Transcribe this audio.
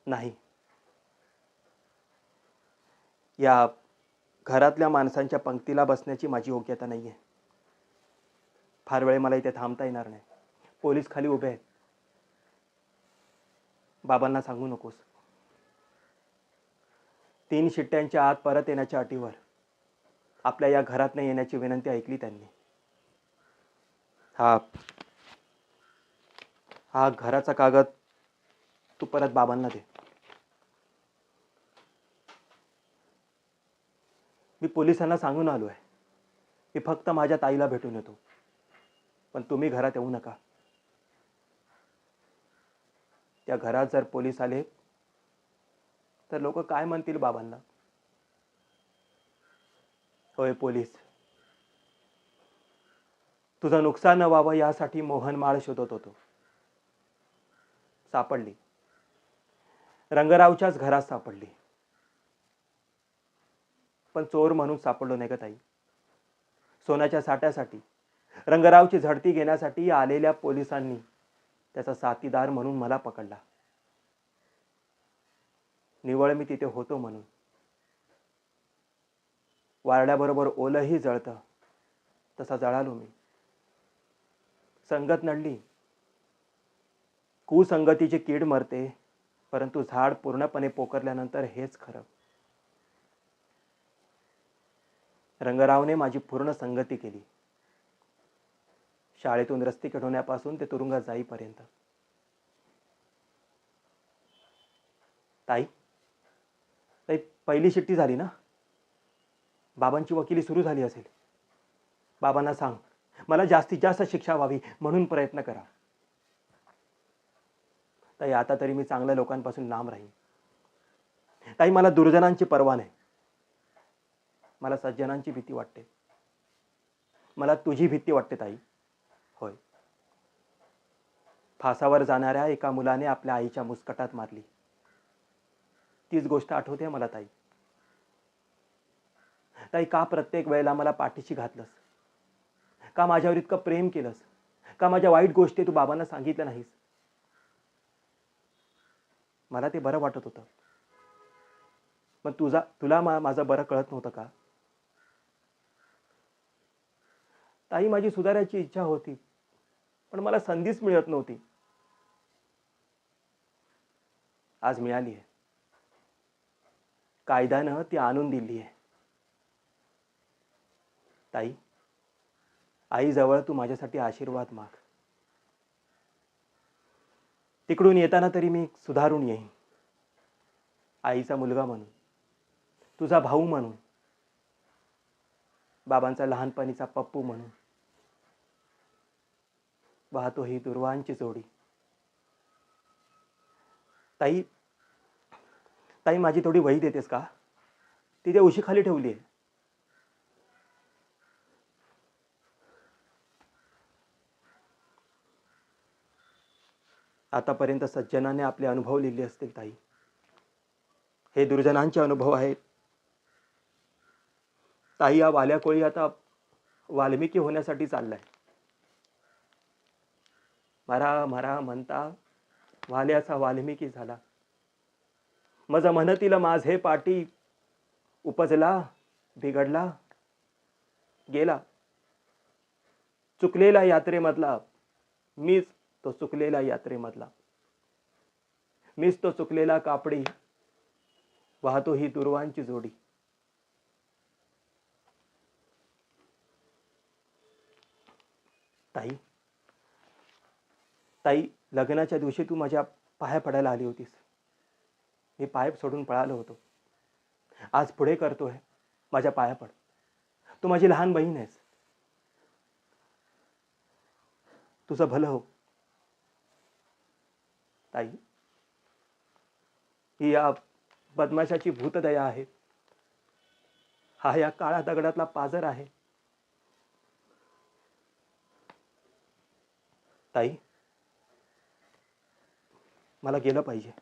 नाही, या घरातल्या माणसांच्या पंक्तीला बसण्याची माझी योग्यता नाही आहे. फार वेळ मला इथे थांबता येणार नाही. पोलीस खाली उभे आहेत. बाबांना सांगू नकोस. 3 शिट्ट्यांच्या आत परत येण्याच्या अटीवर आपल्या या घरात नाही येण्याची विनंती ऐकली त्यांनी. हा हा घराचा कागद तू परत बाबांना दे. मी पोलिसांना सांगून आलो आहे. मी फक्त माझ्या ताईला भेटून येतो, पण तुम्ही घरात येऊ नका. त्या घरात जर पोलीस आले तर लोक काय म्हणतील बाबांना? होय पोलीस, तुझं नुकसान न व्हावं यासाठी मोहन माळ शोधत होतो. सापडली. रंगरावच्याच घरात सापडली. पण चोर म्हणून सापडलो नाही ग ताई. सोन्याच्या साठ्यासाठी, रंगरावची झडती घेण्यासाठी आलेल्या पोलिसांनी त्याचा साथीदार म्हणून मला पकडला. निवळ मी तिथे होतो म्हणून. वारड्याबरोबर ओलही जळतं तसा जळालो मी. संगत नडली. कुसंगतीची कीड मरते, परंतु झाड पूर्णपणे पोखरल्यानंतर हेच खरं. रंगरावने माझी पूर्ण संगती केली. शाळेतून रस्ते होण्यापासून ते तुरुंगात जाईपर्यंत. ताई, ताई पहिली शिट्टी झाली ना? बाबांची वकिली सुरू झाली असेल. बाबांना सांग मला जास्तीत जास्त शिक्षा व्हावी म्हणून प्रयत्न करा. ताई आता तरी मी चांगल्या लोकांपासून लांब राहीन. ताई मला दुर्जनांची पर्वा नाही. मला सज्जनांची भीती वाटते. मला तुझी भीती वाटते ताई. होय, फासावर जाणाऱ्या एका मुलाने आपल्या आईच्या मुस्कटात मारली. तीच गोष्ट आठवते मला ताई. ताई का प्रत्येक वेळेला मला पाठीशी घातलंस? का माझ्यावर इतकं प्रेम केलंस? का माझ्या वाईट गोष्टी तू बाबांना सांगितल्या नाहीस? मला ते बरं वाटत होतं, पण तुला माझं बरं कळत नव्हतं का? ताई माझी सुधारायची इच्छा होती, पण मला संधीच मिळत नव्हती. आज मिळाली आहे. कायद्यानं ती आणून दिली आहे. ताई, आईजवळ तू माझ्यासाठी आशीर्वाद माग. तिकडून येताना तरी मी सुधारून येईन. आईचा मुलगा म्हणून, तुझा भाऊ म्हणून, बाबांचा लहानपणीचा पप्पू म्हणून. वाहतो ही दुर्वांची जोडी. ताई, ताई माझी थोडी वही देतेस का? तिथे उशीखाली ठेवली आहे. आतापर्यंत सज्जनाने आपले अनुभव लिहिले असतील ताई. हे दुर्जनांचे अनुभव आहेत. ताई या वाल्या कोळी आता वाल्मिकी होण्यासाठी चाललाय. मरा मरा म्हणता वाल्याचा वाल्मिकी झाला. मज म्हणतील माझे पाटी उपजला बिघडला गेला. चुकलेला यात्रेमधला मीच तो चुकलेला यात्रेमधला. मीच तो चुकलेला कापडी. वाहतो ही दुर्वांची जोडी. ताई, ताई लग्नाच्या दिवशी तू माझ्या पाया पडायला आली होतीस. मी पाय सोडून पळालो होतो. आज पुढे करतोय, माझ्या पाया पड. तू माझी लहान बहीण आहेस. तुझं भलं हो. ताई, ही या बदमाशाची भूतदया आहे. हा या काळ्या दगडातला पाझर आहे. ताई, मला गेलं पाहिजे.